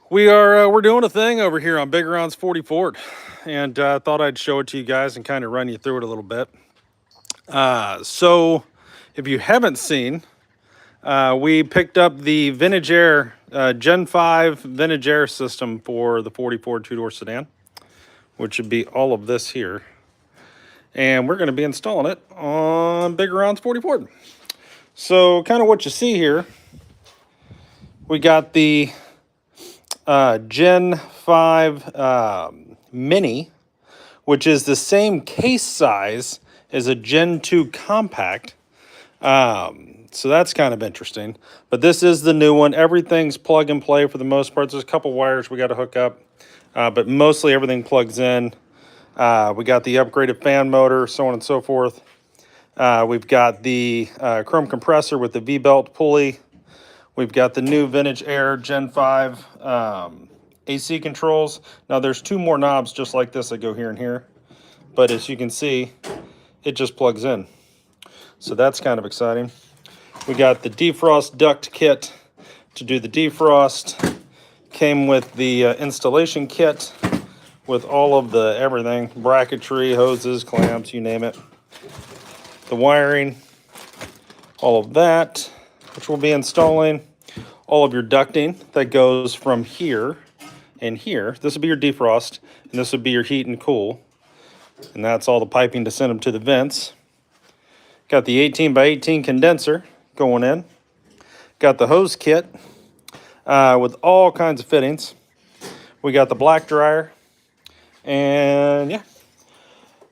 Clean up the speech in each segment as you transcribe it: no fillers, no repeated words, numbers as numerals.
We're doing a thing over here on Big Ron's 40 Ford, and thought I'd show it to you guys and kind of run you through it a little bit. So, if you haven't seen, we picked up the Vintage Air Gen 5 Vintage Air system for the 40 Ford two-door sedan, which would be all of this here, and we're going to be installing it on Big Ron's 40 Ford. So, kind of what you see here, we got the Gen 5 Mini, which is the same case size as a Gen 2 Compact. So that's kind of interesting. But this is the new one. Everything's plug and play for the most part. There's a couple wires we got to hook up, but mostly everything plugs in. We got the upgraded fan motor, so on and so forth. We've got the chrome compressor with the V-belt pulley. We've got the new Vintage Air Gen 5 AC controls. Now there's two more knobs just like this that go here and here. But as you can see, it just plugs in. So that's kind of exciting. We got the defrost duct kit to do the defrost. Came with the installation kit with all of the everything. Bracketry, hoses, clamps, you name it. The wiring, all of that, which we'll be installing. All of your ducting that goes from here and here. This will be your defrost, and this would be your heat and cool. And that's all the piping to send them to the vents. Got the 18 by 18 condenser going in. Got the hose kit with all kinds of fittings. We got the black dryer. And yeah,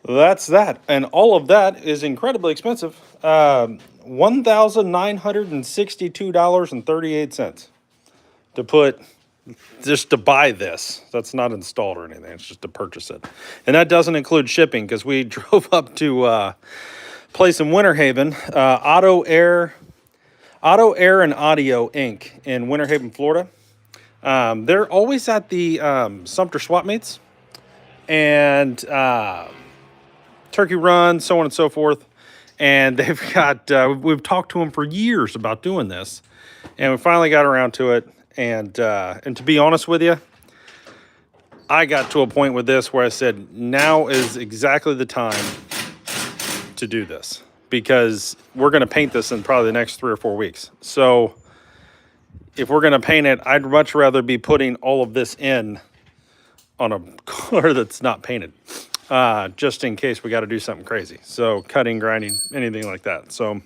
that's that. And all of that is incredibly expensive. $1,962.38 to put, just to buy this. That's not installed or anything. It's just to purchase it. And that doesn't include shipping, because we drove up to a place in Winter Haven, Auto Air and Audio Inc. in Winter Haven, Florida. They're always at the Sumter swap meets and Turkey Run, so on and so forth. And they've got, we've talked to them for years about doing this. And we finally got around to it. And to be honest with you, I got to a point with this where I said, now is exactly the time to do this. Because we're going to paint this in probably the next 3 or 4 weeks. So if we're going to paint it, I'd much rather be putting all of this in on a car that's not painted. Just in case we got to do something crazy. So cutting, grinding, anything like that. So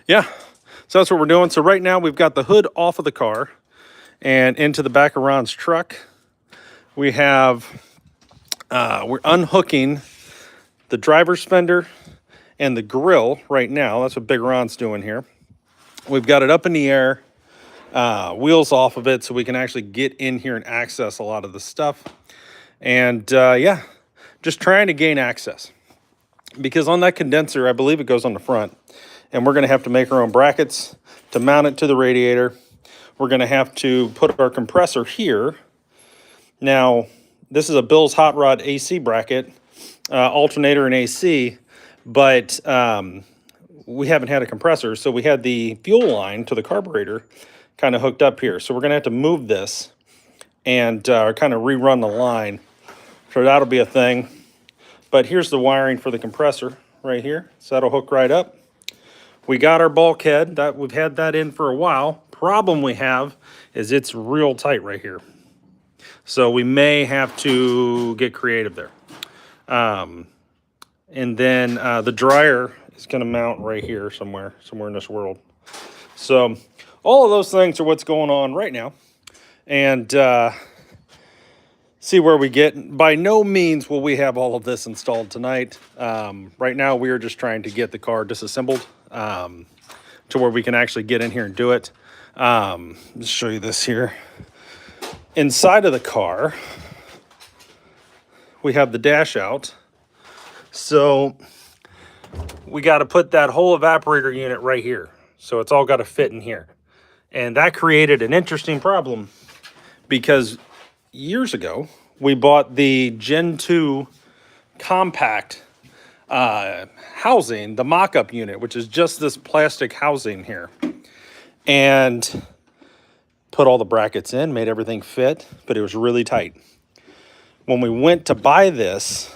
yeah, so that's what we're doing. So right now we've got the hood off of the car and into the back of Ron's truck. We have, we're unhooking the driver's fender and the grill right now. That's what Big Ron's doing here. We've got it up in the air, wheels off of it, so we can actually get in here and access a lot of the stuff. And yeah, just trying to gain access, because on that condenser, I believe it goes on the front, and we're going to have to make our own brackets to mount it to the radiator. We're going to have to put our compressor here. Now, this is a Bill's Hot Rod AC bracket, alternator and AC, but we haven't had a compressor, so we had the fuel line to the carburetor kind of hooked up here. So we're going to have to move this and kind of rerun the line. So that'll be a thing. But here's the wiring for the compressor right here. So that'll hook right up. We got our bulkhead. We've had that in for a while. Problem we have is it's real tight right here. So we may have to get creative there. And then the dryer is going to mount right here somewhere in this world. So all of those things are what's going on right now. And see where we get. By no means will we have all of this installed tonight. Right now we are just trying to get the car disassembled to where we can actually get in here and do it. Let's show you this here. Inside of the car, we have the dash out. So we got to put that whole evaporator unit right here. So it's all got to fit in here. And that created an interesting problem, because years ago, we bought the Gen 2 Compact housing, the mock-up unit, which is just this plastic housing here. And put all the brackets in, made everything fit, but it was really tight. When we went to buy this,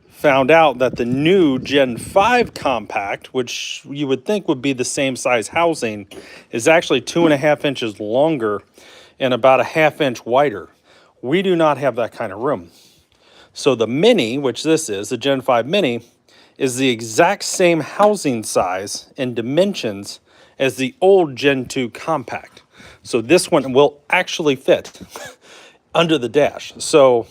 found out that the new Gen 5 compact, which you would think would be the same size housing, is actually 2.5 inches longer and about a 1/2 inch wider. We do not have that kind of room. So the Mini, which this is, the Gen 5 Mini, is the exact same housing size and dimensions as the old Gen 2 compact. So this one will actually fit under the dash. So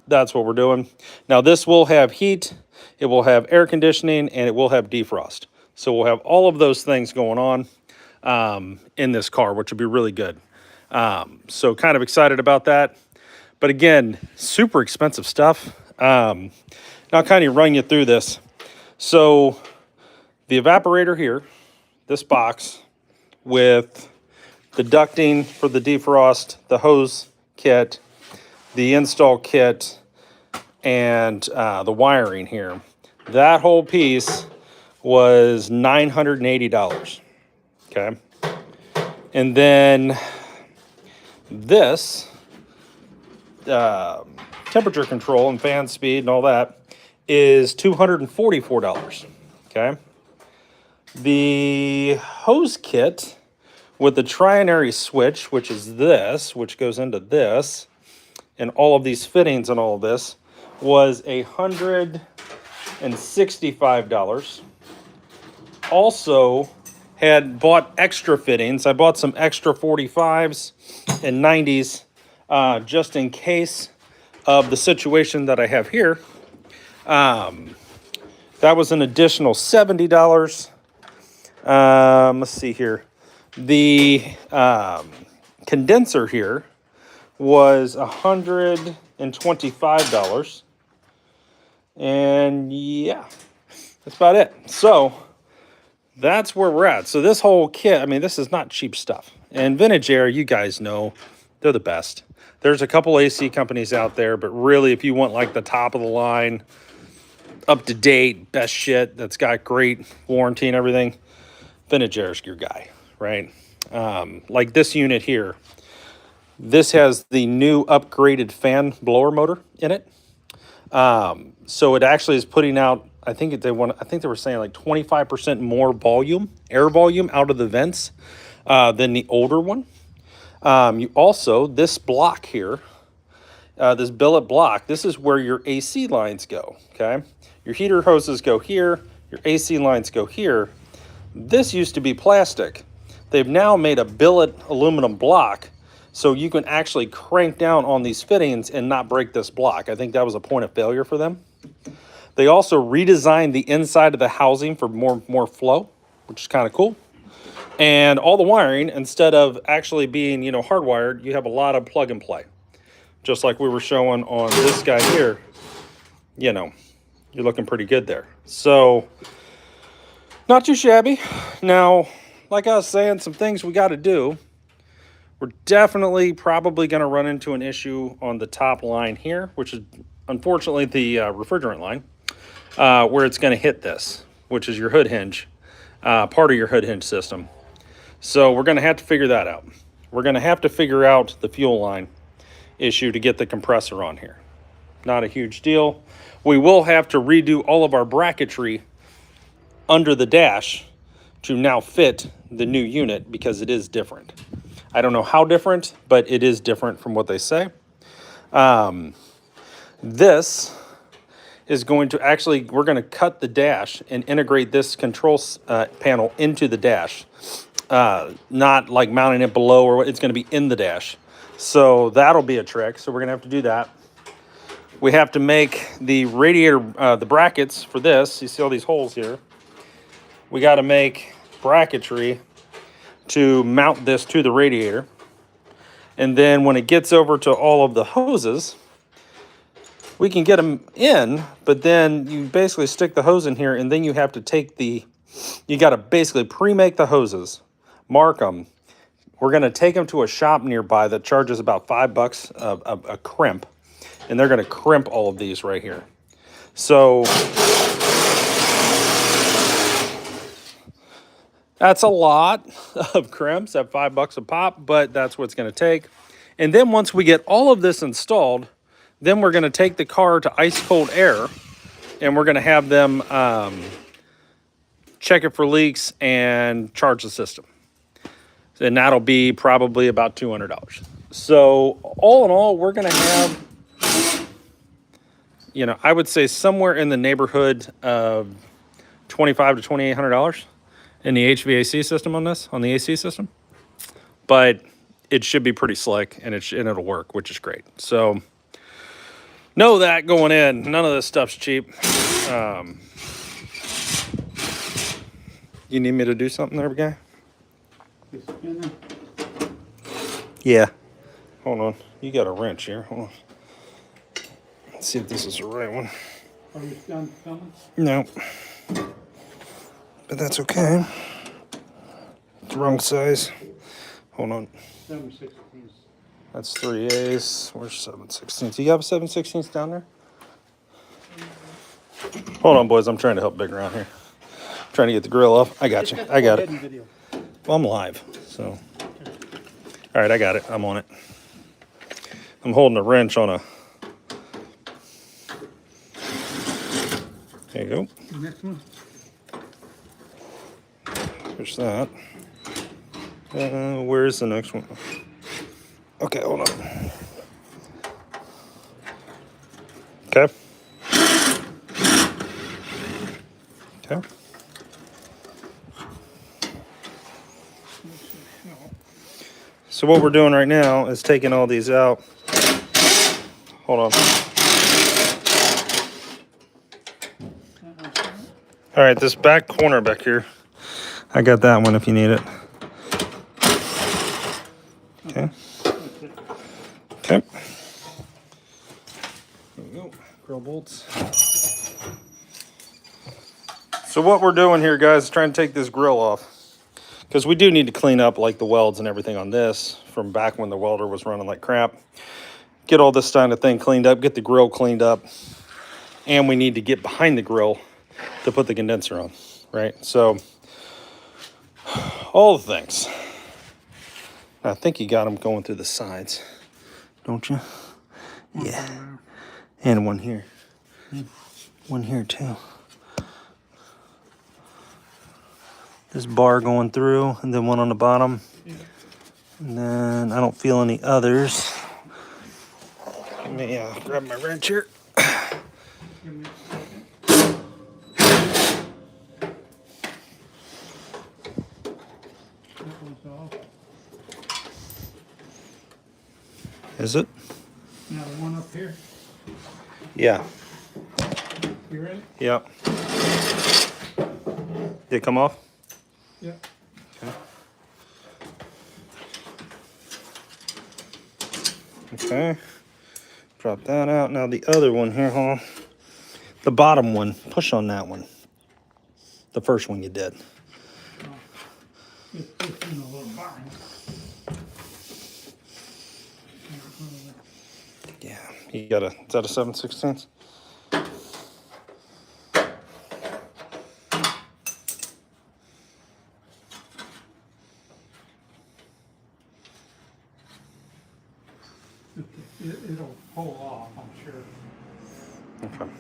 that's what we're doing. Now this will have heat, it will have air conditioning, and it will have defrost. So we'll have all of those things going on in this car, which will be really good. So kind of excited about that. But again, super expensive stuff. Now I'll kind of run you through this. So the evaporator here, this box with the ducting for the defrost, the hose kit, the install kit, and the wiring here. That whole piece was $980, okay? And then this, temperature control and fan speed and all that, is $244, okay? The hose kit with the trinary switch, which is this, which goes into this, and all of these fittings and all of this, was $165. Also had bought extra fittings. I bought some extra 45s and 90s just in case of the situation that I have here. That was an additional $70. Let's see here. The condenser here was $125. And yeah, that's about it. So that's where we're at. So this whole kit, I mean, this is not cheap stuff. And Vintage Air, you guys know, they're the best. There's a couple AC companies out there, but really if you want like the top of the line, up to date, best shit that's got great warranty and everything, Vintage Air is your guy, right? Like this unit here, this has the new upgraded fan blower motor in it. So it actually is putting out, I think they were saying like 25% more volume, air volume out of the vents than the older one. You also, this block here, this billet block, this is where your AC lines go, okay? Your heater hoses go here, your AC lines go here. This used to be plastic. They've now made a billet aluminum block so you can actually crank down on these fittings and not break this block. I think that was a point of failure for them. They also redesigned the inside of the housing for more flow, which is kind of cool. And all the wiring, instead of actually being, you know, hardwired, you have a lot of plug and play. Just like we were showing on this guy here, you know, you're looking pretty good there. So, not too shabby. Now, like I was saying, some things we got to do. We're definitely probably going to run into an issue on the top line here, which is unfortunately the refrigerant line, where it's going to hit this, which is your hood hinge, part of your hood hinge system. So we're going to have to figure that out. We're going to have to figure out the fuel line issue to get the compressor on here. Not a huge deal. We will have to redo all of our bracketry under the dash to now fit the new unit because it is different. I don't know how different, but it is different from what they say. This is going to actually, we're going to cut the dash and integrate this control panel into the dash. Not like mounting it below, or it's going to be in the dash. So that'll be a trick. So we're going to have to do that. We have to make the radiator, the brackets for this. You see all these holes here. We got to make bracketry to mount this to the radiator. And then when it gets over to all of the hoses, we can get them in, but then you basically stick the hose in here, and then you have to take you got to basically pre-make the hoses, mark them. We're going to take them to a shop nearby that charges about $5 a crimp, and they're going to crimp all of these right here. So That's a lot of crimps at $5 a pop, but that's what it's going to take. And then once we get all of this installed, then we're going to take the car to ice cold air, and we're going to have them check it for leaks and charge the system. And that'll be probably about $200. So all in all, we're going to have, you know, I would say somewhere in the neighborhood of $2,500 to $2,800 in the HVAC system on this, on the AC system. But it should be pretty slick, and it'll work, which is great. So know that going in, none of this stuff's cheap. You need me to do something there, guy? Yeah. Hold on. You got a wrench here. Hold on. Let's see if this is the right one. Are you done filming? No. But that's okay. It's the wrong size. Hold on. 7/16. That's 3/8. Where's 7/16? You have a 7/16 down there? Hold on, boys. I'm trying to help Big around here. Trying to get the grill off. I got you. I got it. Well, I'm live, so. All right, I got it. I'm on it. I'm holding a wrench on a. There you go. Next one. There's that. Where's the next one? Okay, hold on. Okay. Okay. So what we're doing right now is taking all these out. Hold on. All right, this back corner back here, I got that one if you need it. Okay. Okay. There we go. Grill bolts. So what we're doing here, guys, is trying to take this grill off. Because we do need to clean up like the welds and everything on this from back when the welder was running like crap. Get all this kind of thing cleaned up, get the grill cleaned up. And we need to get behind the grill to put the condenser on, right? So, all the things. I think you got them going through the sides, don't you? Yeah. And one here. One here too. This bar going through, and then one on the bottom. And then I don't feel any others. Let me grab my wrench here. Is it? Now the one up here. Yeah. You ready? Yeah. Did it come off? Yeah. Okay. Drop that out. Now the other one here, huh? The bottom one. Push on that one. The first one you did. It's just in a little bind. Yeah. You got a, is that a 7/16? It'll pull off, I'm sure. Okay.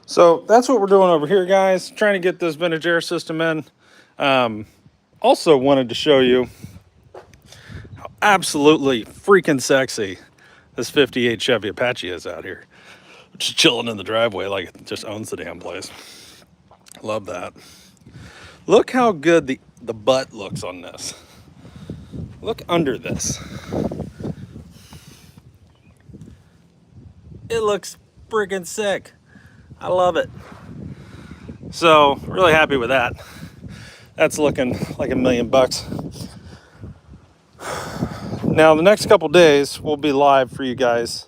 So that's what we're doing over here, guys. Trying to get this vintage air system in. Also wanted to show you how absolutely freaking sexy this 58 Chevy Apache is out here. Just chilling in the driveway like it just owns the damn place. Love that. Look how good the butt looks on this. Look under this. It looks freaking sick. I love it. So really happy with that. That's looking like $1,000,000. Now the next couple days we'll be live for you guys,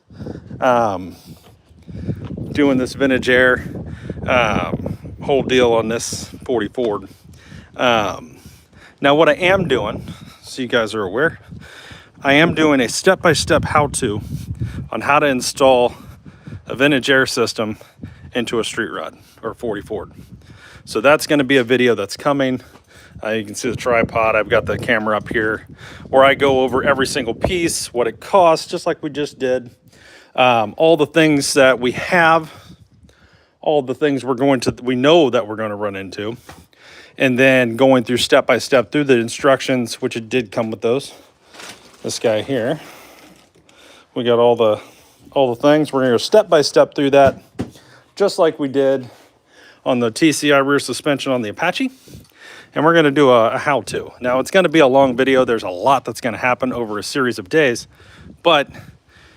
doing this vintage air whole deal on this 40 Ford. Now what I am doing, so you guys are aware, I am doing a step-by-step how-to on how to install a vintage air system into a street rod or 40 Ford. So that's going to be a video that's coming. You can see the tripod. I've got the camera up here where I go over every single piece, what it costs, just like we just did. All the things that we have, all the things we know that we're going to run into. And then going through step by step through the instructions, which it did come with those. This guy here. We got all the things. We're going to go step by step through that, just like we did on the TCI rear suspension on the Apache. And we're going to do a how-to. Now, it's going to be a long video. There's a lot that's going to happen over a series of days, but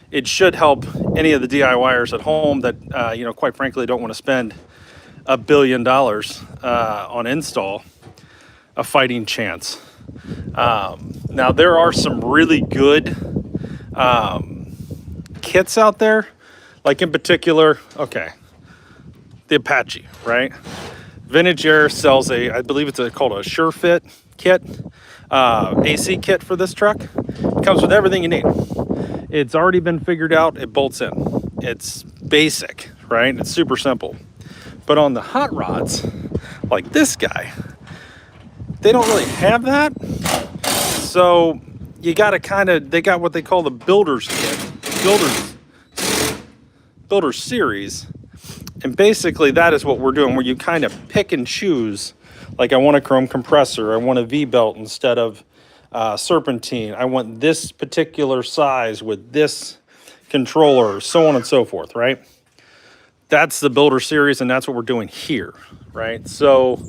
it should help any of the DIYers at home that, quite frankly, don't want to spend $1 billion on install a fighting chance. Now, there are some really good kits out there, like in particular, okay, the Apache, right? Vintage Air sells I believe it's called a SureFit kit, AC kit for this truck. It comes with everything you need. It's already been figured out. It bolts in. It's basic, right? It's super simple. But on the hot rods, like this guy, they don't really have that. So you got to they got what they call the builder's kit, builder's series. And basically that is what we're doing, where you kind of pick and choose. Like, I want a chrome compressor. I want a V-belt instead of serpentine. I want this particular size with this controller, so on and so forth, right? That's the builder series, and that's what we're doing here, right? So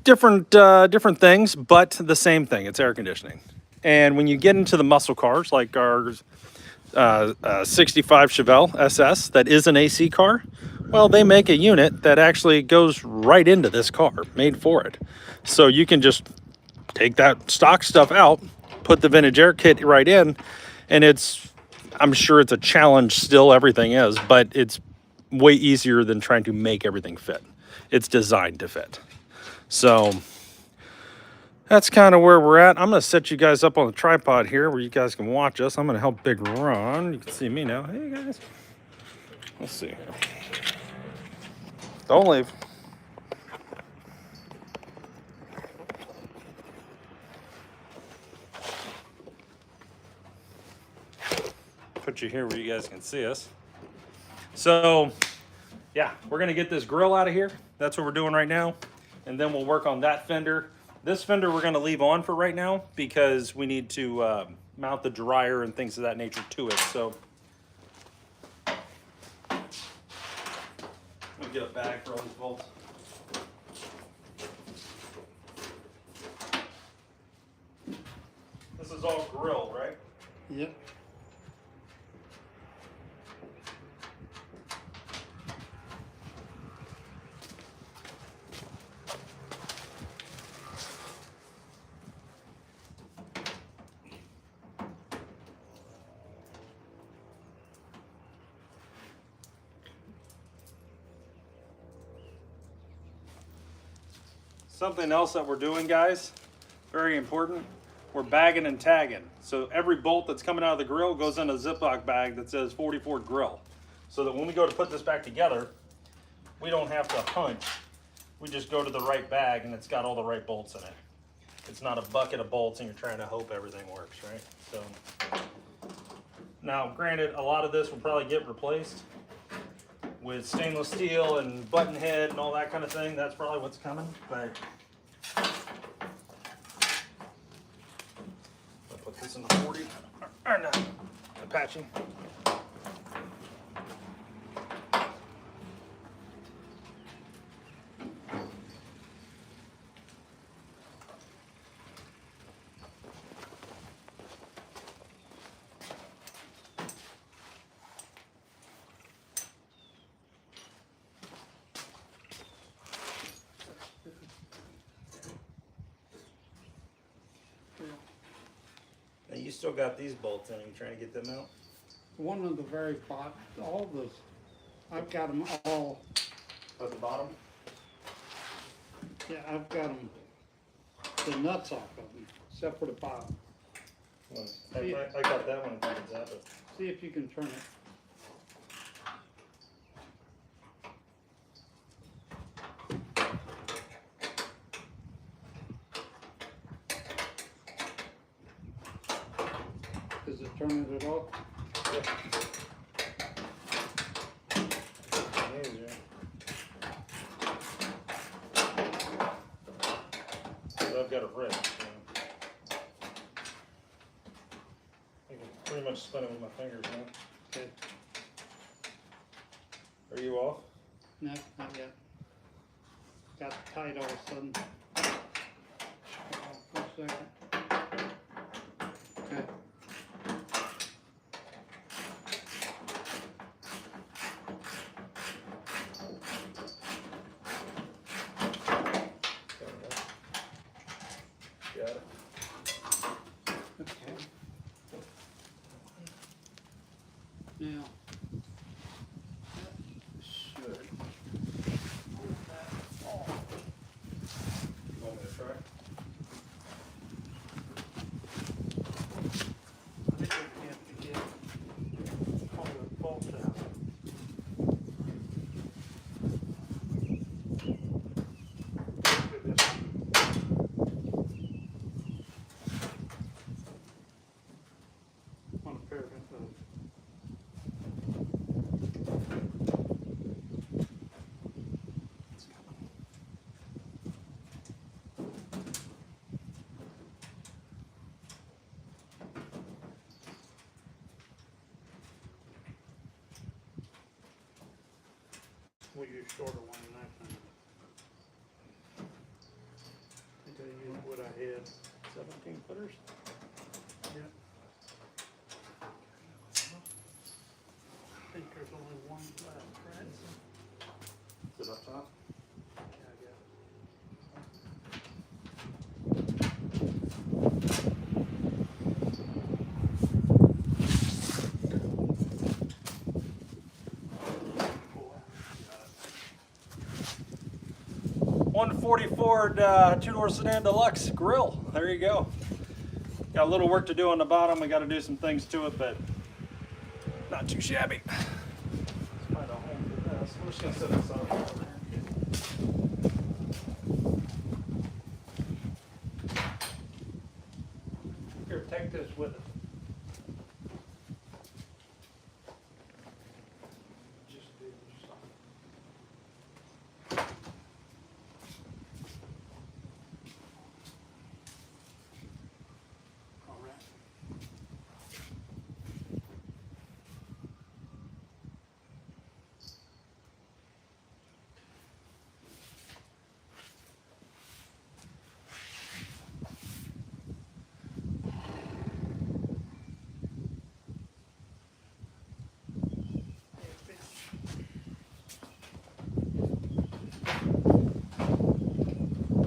different things, but the same thing. It's air conditioning. And when you get into the muscle cars, like our 65 Chevelle SS, that is an AC car, well, they make a unit that actually goes right into this car, made for it. So you can just take that stock stuff out, put the vintage air kit right in, and I'm sure it's a challenge still, everything is, but it's way easier than trying to make everything fit. It's designed to fit. So that's kind of where we're at. I'm going to set you guys up on the tripod here where you guys can watch us. I'm going to help Big Ron. You can see me now. Hey, guys. Let's see here. Don't leave. Put you here where you guys can see us. So, yeah, we're going to get this grill out of here. That's what we're doing right now. And then we'll work on that fender. This fender we're going to leave on for right now because we need to mount the dryer and things of that nature to it. So, let me get a bag for all these bolts. This is all grill, right? Yep. Something else that we're doing, guys, very important, we're bagging and tagging. So every bolt that's coming out of the grill goes in a Ziploc bag that says 44 grill. So that when we go to put this back together, we don't have to hunch. We just go to the right bag and it's got all the right bolts in it. It's not a bucket of bolts and you're trying to hope everything works, right? So now, granted, a lot of this will probably get replaced with stainless steel and button head and all that kind of thing. That's probably what's coming, but I'll put this in the 40, or no, Apache. Now you still got these bolts in. Are you trying to get them out? One of the very bottom, all those, I've got them all. At the bottom? Yeah, I've got them, the nuts off of them, except for the bottom. I got that one. See if you can turn it. it off. So I've got a wrench. I can pretty much spin it with my fingers now. Okay. Are you off? No, not yet. Got tight all of a sudden. For a second. Okay. Got it. Okay. Now, that should hold that off. You want me to try? I think we have to get all the bolts out. On a pair of we'll use shorter one than that time. I think I used what I had. 17 footers? Yeah. I think there's only one left, right? Is it up top? Yeah, I got it. 140 Ford two-door sedan deluxe grill. There you go. Got a little work to do on the bottom. We got to do some things to it, but not too shabby. Let's find a home for this. We're just gonna set this up over there. Here, take this with it. Just do something. All right.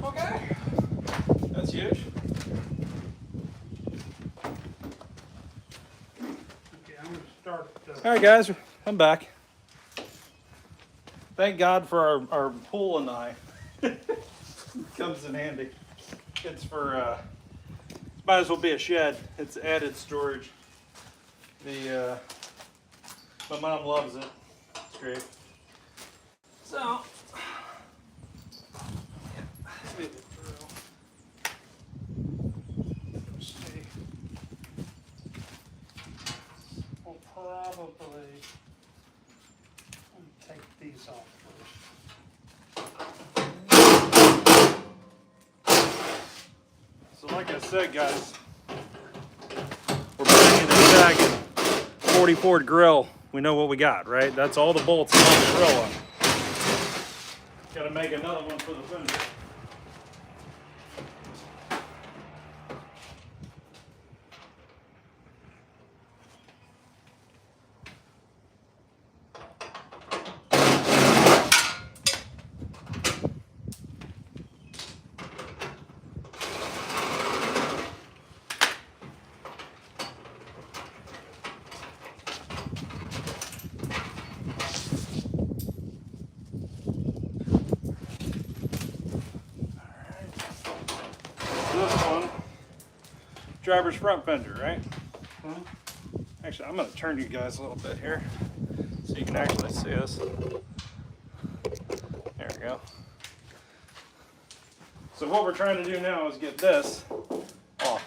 Okay. That's huge. Okay, I'm gonna start. All right, guys, I'm back. Thank God for our pool and eye. Comes in handy. It's for, might as well be a shed. It's added storage. My mom loves it. It's great. So, Maybe through. Let's see. We'll probably take these off first. so like I said, guys, we're bringing this back in 40 Ford grill. We know what we got, right? That's all the bolts on the grill on. Got to make another one for the fender. This one, driver's front fender, right? Huh? Actually, I'm going to turn you guys a little bit here so you can actually see us. There we go. So what we're trying to do now is get this off.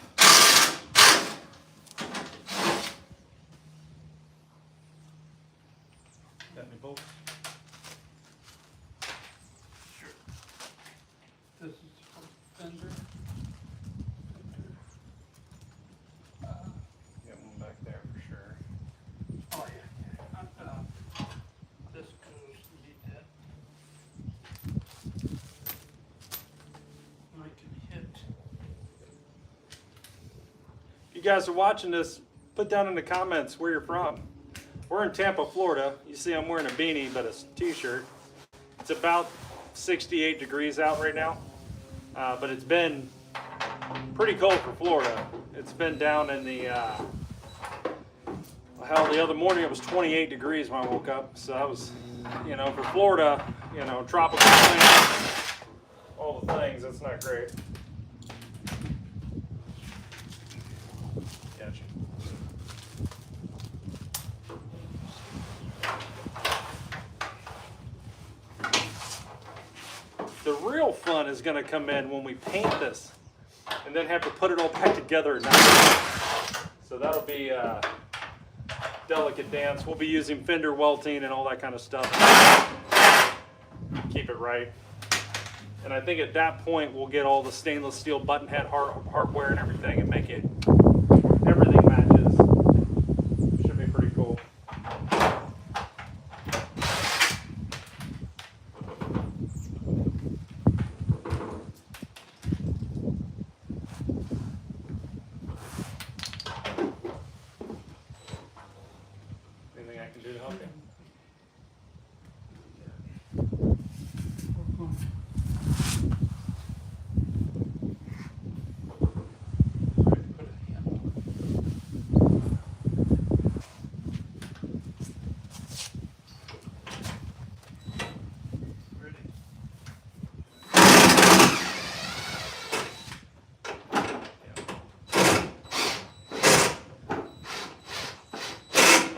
folks? Sure. This is for fender. Get one back there for sure. Oh, yeah. This goes, need that. I can hit. If you guys are watching this, put down in the comments where you're from. We're in Tampa, Florida. You see I'm wearing a beanie, but a t-shirt. It's about 68 degrees out right now, but it's been pretty cold for Florida. It's been down in the, hell, the other morning it was 28 degrees when I woke up. So that was, you know, for Florida, you know, tropical plants, all the things, that's not great. Gotcha. The real fun is going to come in when we paint this and then have to put it all back together at night. So that'll be a delicate dance. We'll be using fender welting and all that kind of stuff. Keep it right. And I think at that point we'll get all the stainless steel button head hardware and everything and make it, everything matches. Should be pretty cool. Anything I can do to help you?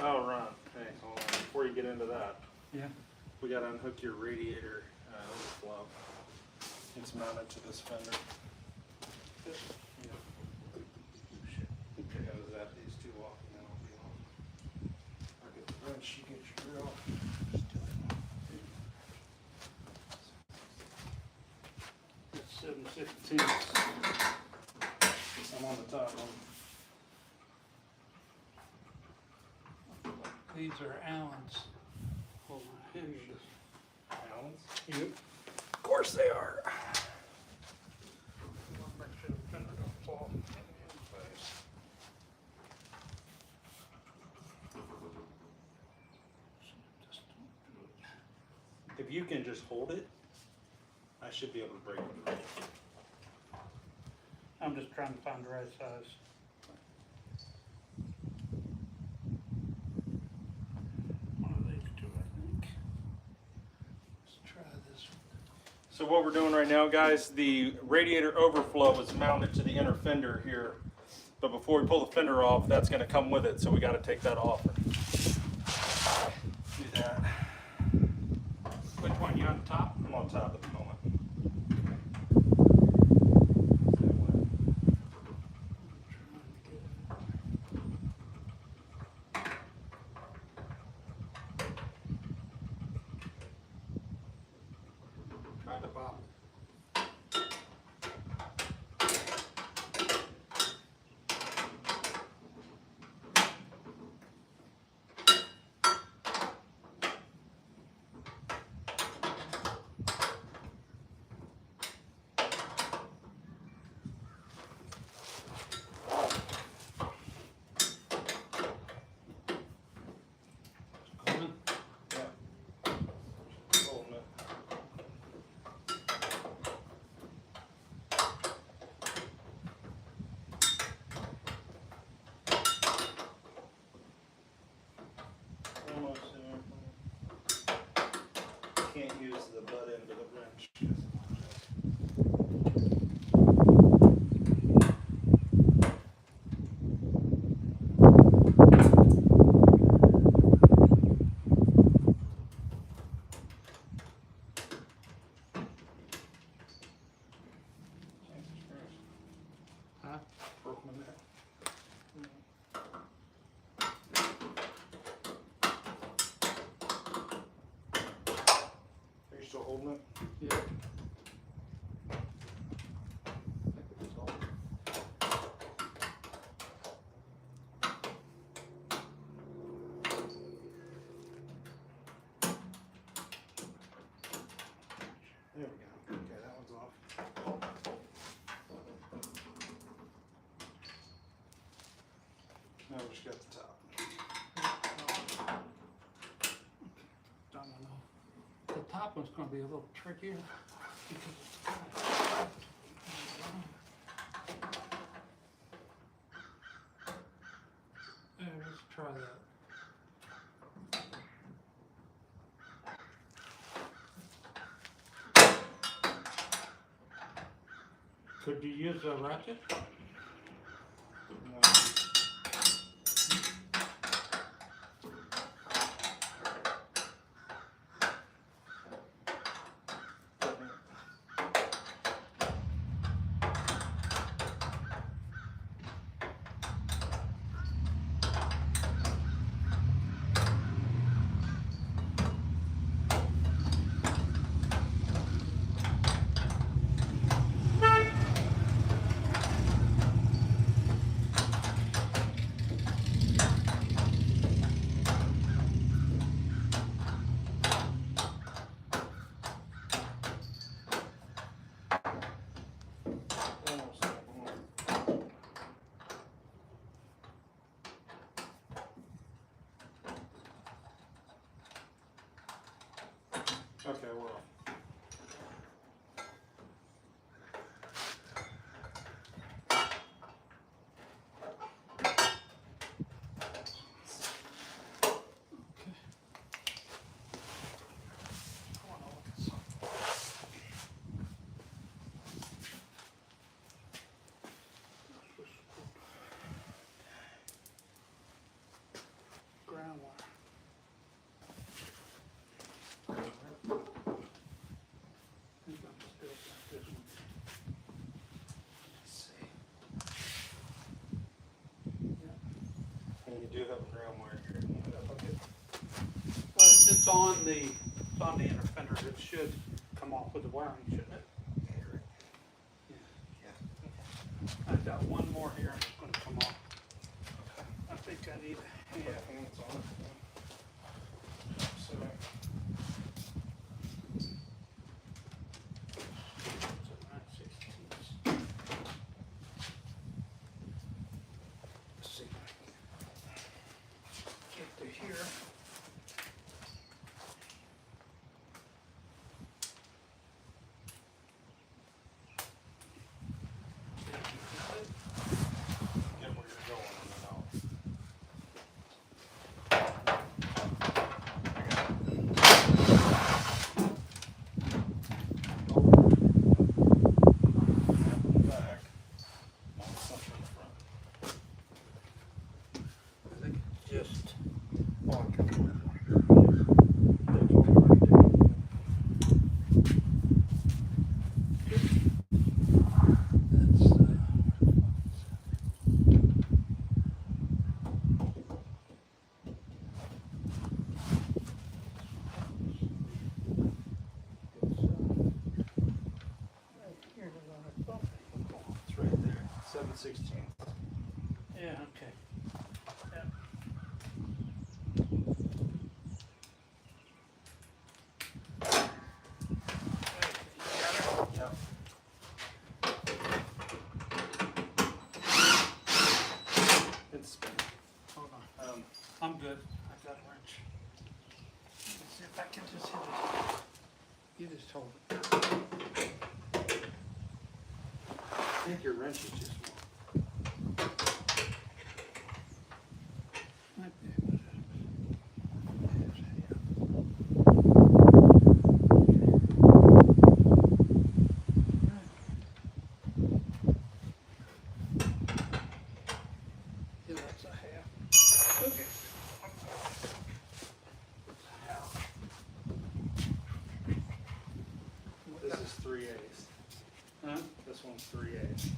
Oh, Ron, hey, hold on. Before you get into that, Yeah. we got to unhook your radiator overflow. It's mounted to this fender. Yeah. I gotta zap these two off and then I'll be on. I'll get the wrench, you get your drill. Just do it. It's 7/16. I'm on the top one. These are Allen's. Hold on, here it is. Allen's? Yep. Of course they are. Make sure the fender don't fall in place. Just don't do it. If you can just hold it, I should be able to break it. I'm just trying to find the right size. One of these two, I think. Let's try this one. So what we're doing right now, guys, the radiator overflow is mounted to the inner fender here. But before we pull the fender off, that's going to come with it, so we got to take that off. Do that. Which one, you on top? I'm on top at the moment. Try the bottom. Now we just got the top. Don't know. The top one's going to be a little trickier because it's kind of. Yeah, let's try that. Could you use a ratchet? No. Okay, we're off. Ground wire. I think I'm still got this one. Let's see. Yeah. And you do have a ground wire here. Well, it's on the inner fender. It should come off with the wiring, shouldn't it? Yeah. I've got one more here. It's going to come off. I think I need a hand. Hands on it. So, Let's see if I can get to here. get where you're going and then I'll. Back. On something in front. I think it's just. Oh, I can do it. That's, It's right there. 7/16. yeah, okay. Yeah. Yep. It's spinning. Hold on. I'm good. I got a wrench. Let's see if I can just hit it. You just hold it. I think your wrench is just Might be. Yeah, that's a half. Okay. This is 3/8. Huh? This one's 3/8.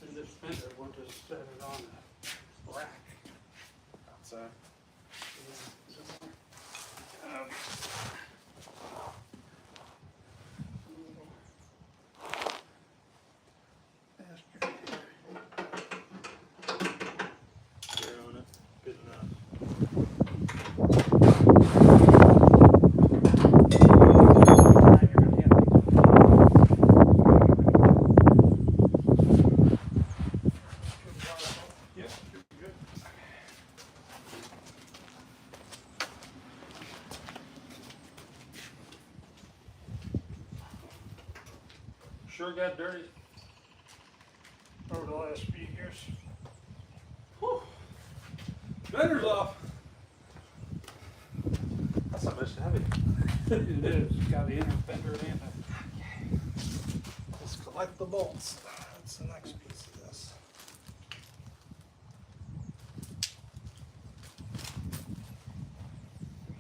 And this fender, we'll just set it on a rack. Outside. Faster here. You're on it. Good enough. Sure got dirty over the last few years. Whew. Fender's off. That's not much heavy. It is. It's got the inner fender and Let's collect the bolts. That's the next piece of this.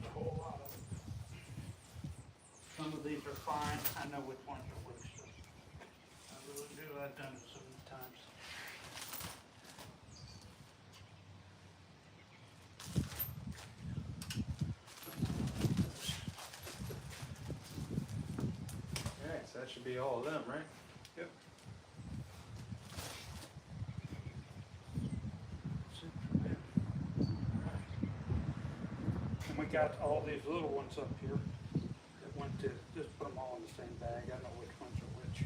a whole lot of them. Some of these are fine. I know which ones are which. I really do. I've done it so many times. Alright, so that should be all of them, right? Yep. And we got all these little ones up here that went to, just put them all in the same bag. I know which ones are which.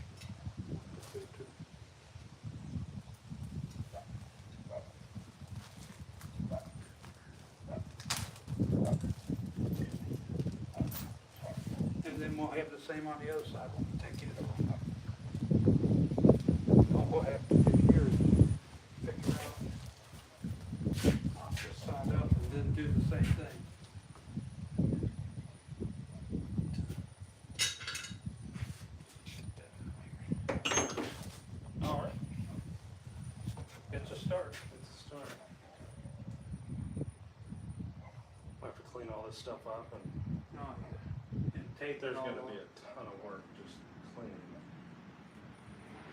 The two, two. And then we'll have the same on the other side when we take it. All we'll have to do here is figure out, knock this side up and then do the same thing. All right. It's a start. It's a start. Might have to clean all this stuff up, and Oh, yeah. And tape there's it all going to over. be a ton of work just cleaning it.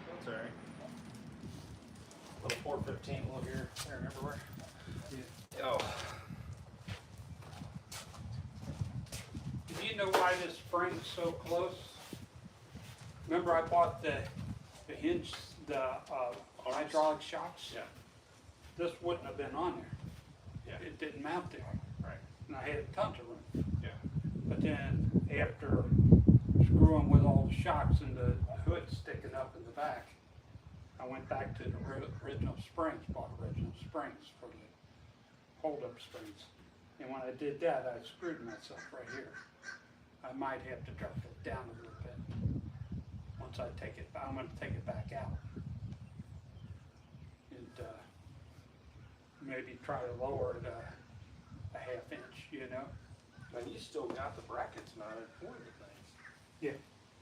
That's alright. Little 415, little here, there, and everywhere. Yeah. Oh. Do you know why this spring's so close? Remember I bought the hinge, the hydraulic shocks? Yeah. This wouldn't have been on there. Yeah. It didn't mount there. Right. And I had tons of room. Yeah. But then after screwing with all the shocks and the hood sticking up in the back, I went back to the original springs, bought original springs for the hold-up springs. And when I did that, I screwed myself right here. I might have to drop it down a little bit. Once I take it, I'm gonna take it back out. And, maybe try to lower it a half inch, you know? And you still got the brackets mounted for the things. Yeah,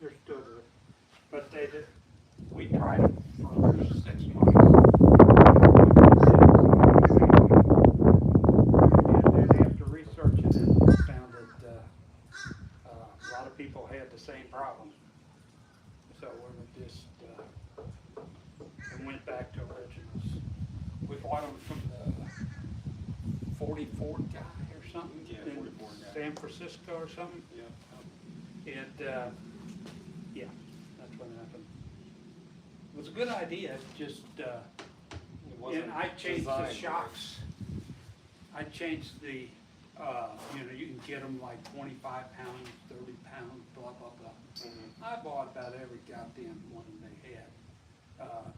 they're still good. But they did, we tried them for 6 months. And then after researching it, found that a lot of people had the same problem. So we just and went back to originals. We bought them from the 44 guy or something. Yeah, in 44 guy. San Francisco or something. Yeah. And, yeah, that's what happened. It was a good idea, just, and I changed the shocks. I changed the, you can get them like 25 pounds, 30 pounds, blah, blah, blah. I bought about every goddamn one they had,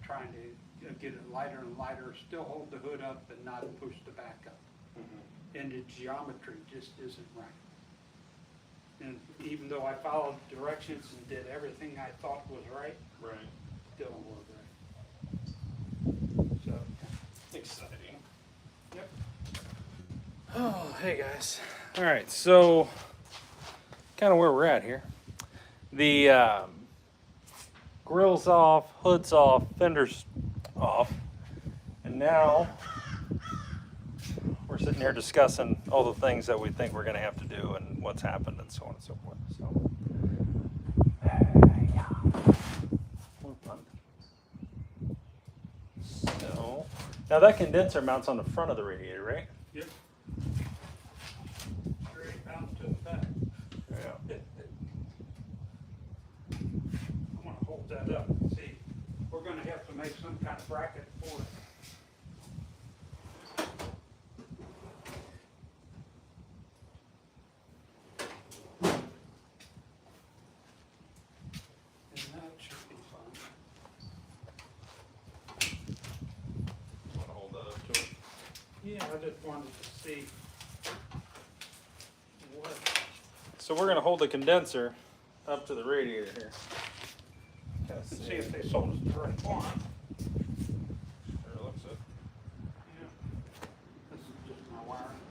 trying to get it lighter and lighter, still hold the hood up but not push the back up. And the geometry just isn't right. And even though I followed directions and did everything I thought was right, Right. still don't work right. So, Exciting. yep. Oh, hey guys. All right, so kind of where we're at here. The grill's off, hood's off, fender's off, and now we're sitting here discussing all the things that we think we're going to have to do and what's happened and so on and so forth. So, yeah. More fun. So, now that condenser mounts on the front of the radiator, right? Yep. 38 pounds to the back. Yeah. I'm gonna hold that up and see. We're gonna have to make some kind of bracket for it. And that should be fine. Want to hold that up to it? Yeah, I just wanted to see what, So we're going to hold the condenser up to the radiator here. Kind of and see if they sold us the right one. Sure looks it. Yeah. This is just my wiring.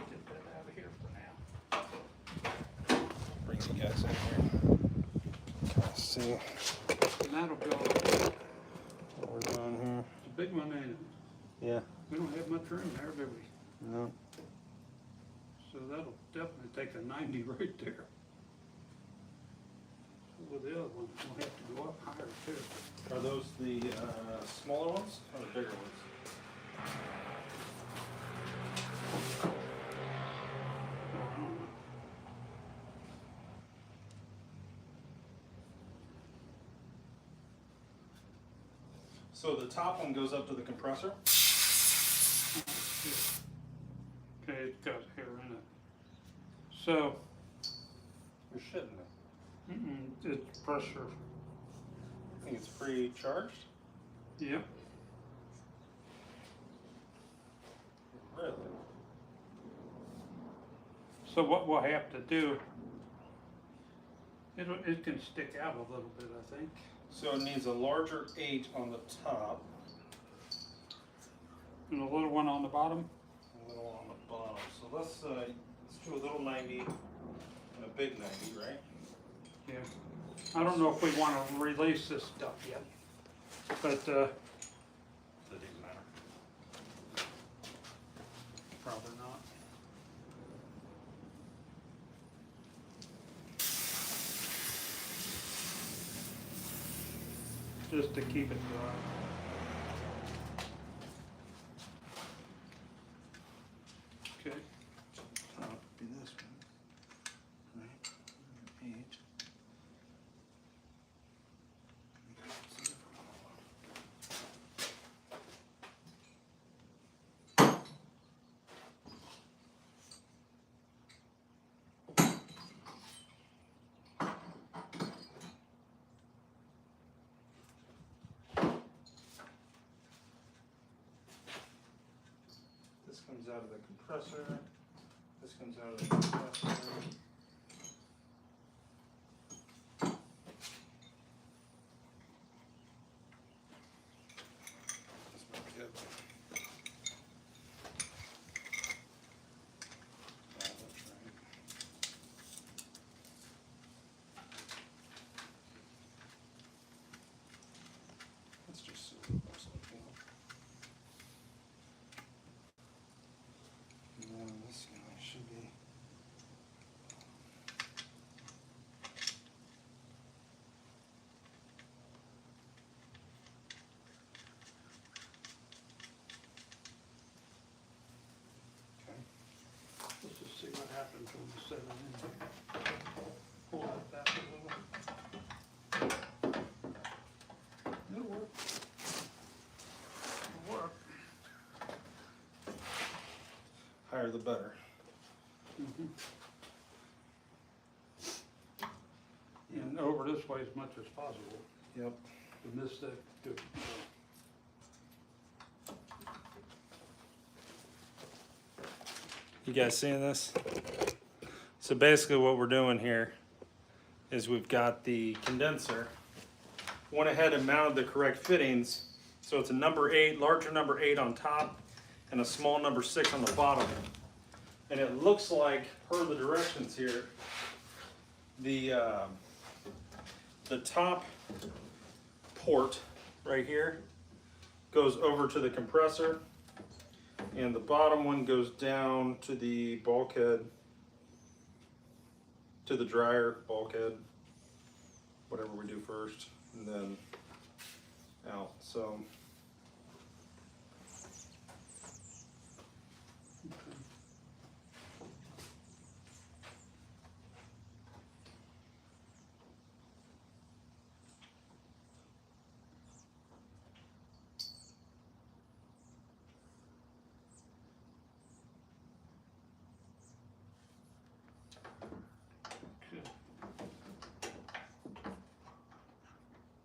Get that out of here for now. Bring you guys in here. Okay, see And that'll go, what we're doing here. it's a big one, ain't it? Yeah. We don't have much room there, do we? No. So that'll definitely take a 90 right there. So with the other one, we'll have to go up higher too. Are those the smaller ones or the bigger ones? So the top one goes up to the compressor? Okay, it's got hair in it. So, You're shitting me. it's pressure. I think it's pre-charged? Yep. Really? So what we'll have to do, it can stick out a little bit, I think. So it needs a larger 8 on the top, And a little one on the bottom. a little on the bottom. So let's do a little 90 and a big 90, right? Yeah. I don't know if we want to release this stuff yet, but That doesn't matter. probably not. Just to keep it dry. Okay. Top be this one, right? 8. This comes out of the compressor. This comes out of the compressor. This might be it. Yeah, that's right. Let's just see what it looks like now. And then this guy should be. Okay. Let's just see what happens when we set it in here. Pull that back a little. It'll work. It'll work. Higher the better. And over this way as much as possible. Yep. And this that too. You guys seeing this? So basically what we're doing here is we've got the condenser, went ahead and mounted the correct fittings. So it's a number 8, larger number 8 on top and a small number 6 on the bottom. And it looks like, per the directions here, the top port right here goes over to the compressor, and the bottom one goes down to the bulkhead, to the dryer bulkhead, whatever we do first, and then out. So Good.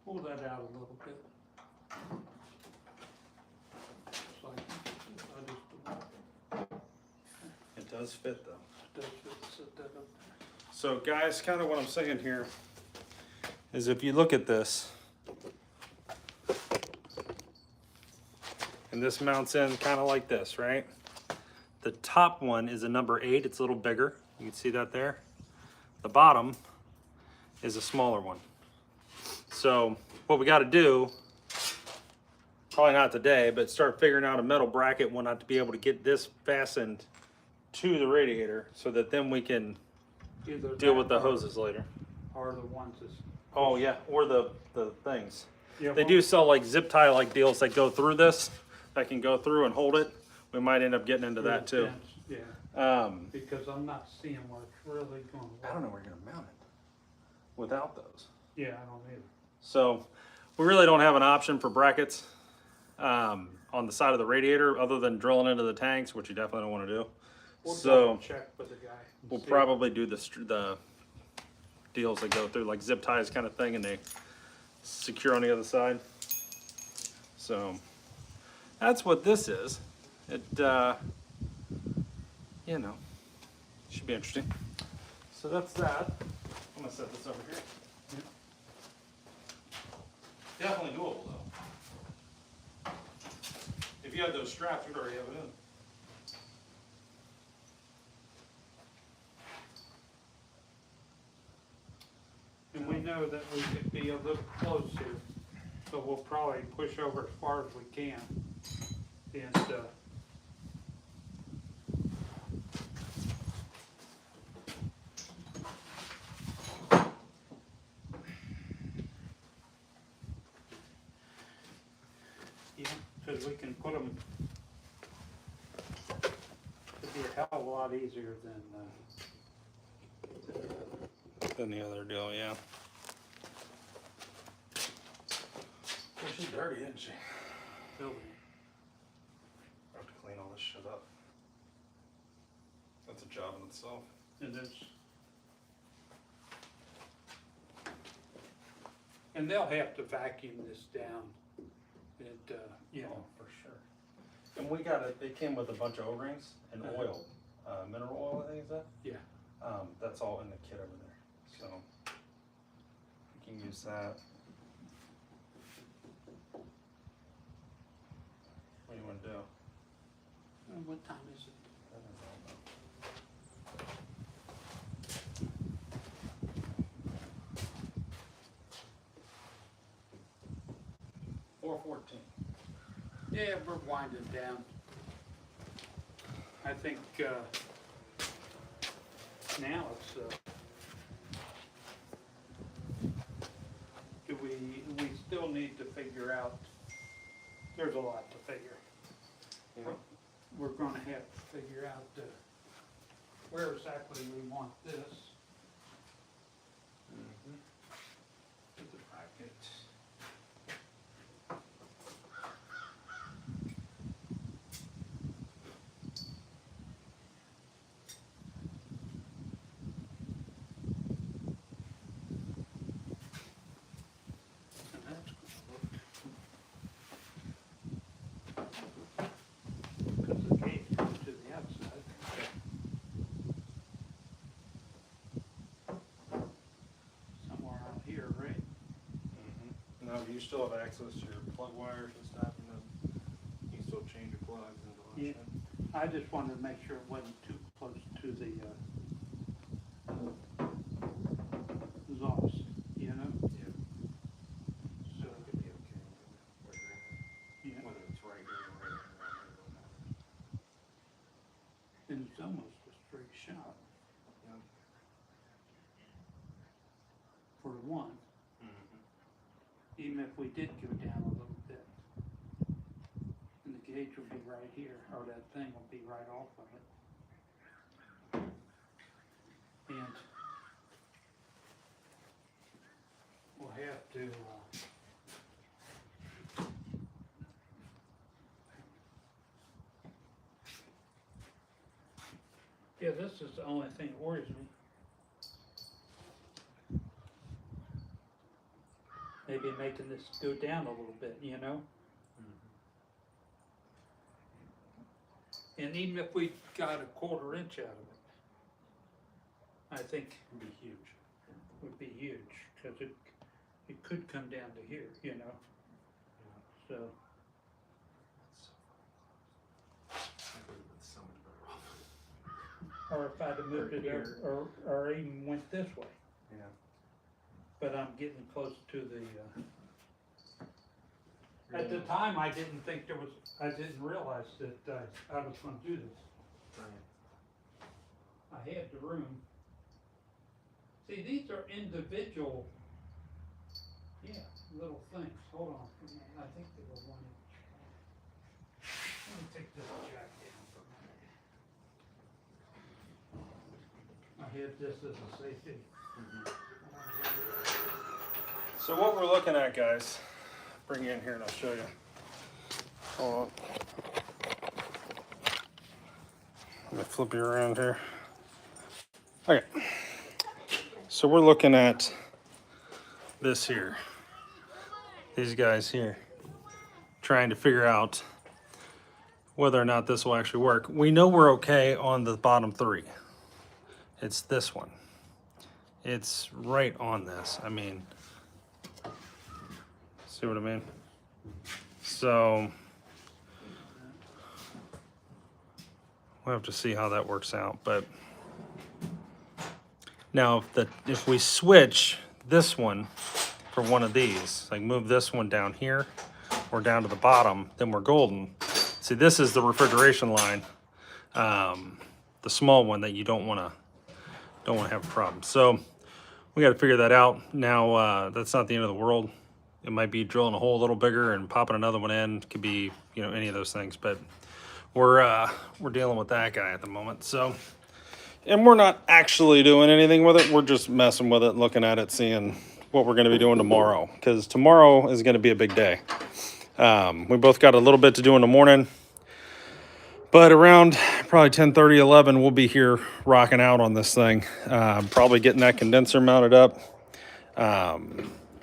Pull that out a little bit. Just like, I just it does fit though. set that up there. So guys, kind of what I'm saying here is if you look at this, and this mounts in kind of like this, right? The top one is a number 8. It's a little bigger. You can see that there. The bottom is a smaller one. So what we got to do, probably not today, but start figuring out a metal bracket one not to be able to get this fastened to the radiator, so that then we can Either deal that with the hoses later. or the ones that's. Oh yeah, or the things. Yeah, They do sell like zip tie like deals that go through this, that can go through and hold it. We might end up getting into that too. Yeah, because I'm not seeing where it's really going to work. I don't know where you're gonna mount it without those. Yeah, I don't either. So we really don't have an option for brackets on the side of the radiator other than drilling into the tanks, which you definitely don't want to do. We'll So double check with the guy. and we'll see. probably do the deals that go through like zip ties kind of thing, and they secure on the other side. So that's what this is. It you know, should be interesting. So that's that. I'm gonna set this over here. Definitely doable though. If you had those straps, you'd already have it in. And we know that we could be a little close here, so we'll probably push over as far as we can. And, yeah, because we can put them, it'd be a hell of a lot easier Than the other deal, yeah. Well, she's dirty, isn't she? building. I have to clean all this shit up. That's a job in itself. And it's, and they'll have to vacuum this down, and, you know. For sure. And we got it, it came with a bunch of O-rings and oil, mineral oil, I think is that? Yeah. That's all in the kit over there, so we can use that. What do you want to do? What time is it? I don't know. 4:14. Yeah, we're winding down. I think, now it's, we still need to figure out, there's a lot to figure. Yeah. We're gonna have to figure out, where exactly we want this. The bracket. And that's gonna look, because the gate goes to the outside. Somewhere out here, right? Now, do you still have access to your plug wires and stuff, and then you can still change your plugs and all that Yeah. shit? I just wanted to make sure it wasn't too close to the, exhaust, you know? Yeah. So, It could be okay, whether yeah, whether it's right here or right here. and it's almost a straight shot Yeah. for the one, even if we did go down a little bit. And the gauge will be right here, or that thing will be right off of it. And we'll have to, yeah, this is the only thing that worries me. Maybe making this go down a little bit, you know? And even if we got a 1/4 inch out of it, I think It'd be huge. would be huge, because it, it could come down to here, you know, so. Or if I'd have moved it or even went this way. Yeah. But I'm getting close to the, at the time, I didn't think I didn't realize that I was gonna do this. I had the room. See, these are individual, little things. Hold on, I think they were 1 inch. Let me take this jack down for a minute. I had this as a safety. So what we're looking at, guys, bring you in here and I'll show you. Hold on. Let me flip you around here. Okay. So we're looking at this here. These guys here. Trying to figure out whether or not this will actually work. We know we're okay on the bottom 3. It's this one. It's right on this. I mean, see what I mean? So we'll have to see how that works out. But now if we switch this one for one of these, like move this one down here or down to the bottom, then we're golden. See, this is the refrigeration line, the small one that you don't want to have a problem. So we got to figure that out. Now that's not the end of the world. It might be drilling a hole a little bigger and popping another one in. It could be, you know, any of those things. But we're dealing with that guy at the moment. So, and we're not actually doing anything with it. We're just messing with it, looking at it, seeing what we're going to be doing tomorrow. Because tomorrow is going to be a big day. We both got a little bit to do in the morning. But around probably 10:30, 11, we'll be here rocking out on this thing. Probably getting that condenser mounted up.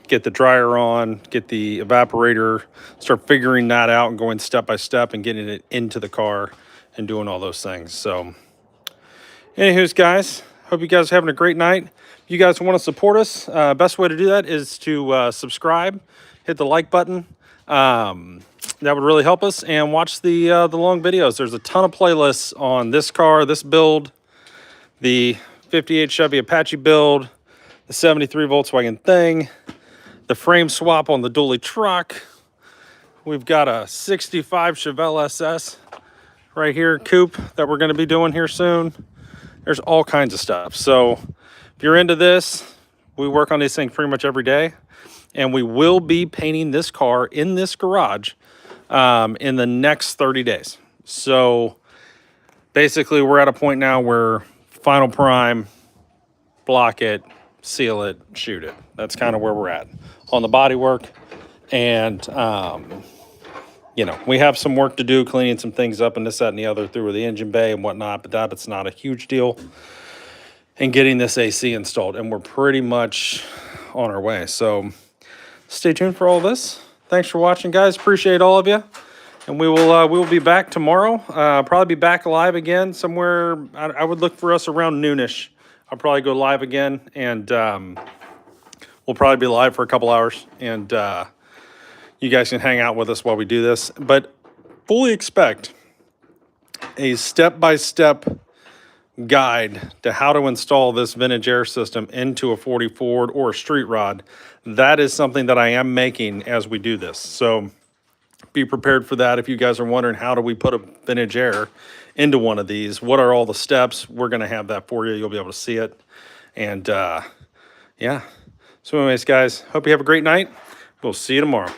Get the dryer on, get the evaporator, start figuring that out and going step by step and getting it into the car and doing all those things. So, anywho's, guys, hope you guys are having a great night. If you guys want to support us, best way to do that is to subscribe, hit the like button. That would really help us, and watch the long videos. There's a ton of playlists on this car, this build, the 58 Chevy Apache build, the 73 Volkswagen Thing, the frame swap on the dually truck. We've got a 65 Chevelle SS right here, coupe, that we're going to be doing here soon. There's all kinds of stuff. So if you're into this, we work on these things pretty much every day. And we will be painting this car in this garage in the next 30 days. So basically we're at a point now where final prime, block it, seal it, shoot it. That's kind of where we're at on the bodywork. And, you know, we have some work to do, cleaning some things up and this, that, and the other through the engine bay and whatnot, but that's not a huge deal. And getting this AC installed, and we're pretty much on our way. So stay tuned for all this. Thanks for watching, guys. Appreciate all of you. And we will be back tomorrow. Probably be back live again somewhere. I would look for us around noonish. I'll probably go live again, and we'll probably be live for a couple hours. And you guys can hang out with us while we do this. But fully expect a step-by-step guide to how to install this vintage air system into a 40 Ford or a street rod. That is something that I am making as we do this. So be prepared for that. If you guys are wondering how do we put a vintage air into one of these, what are all the steps, we're going to have that for you. You'll be able to see it. And yeah. So anyways, guys, hope you have a great night. We'll see you tomorrow.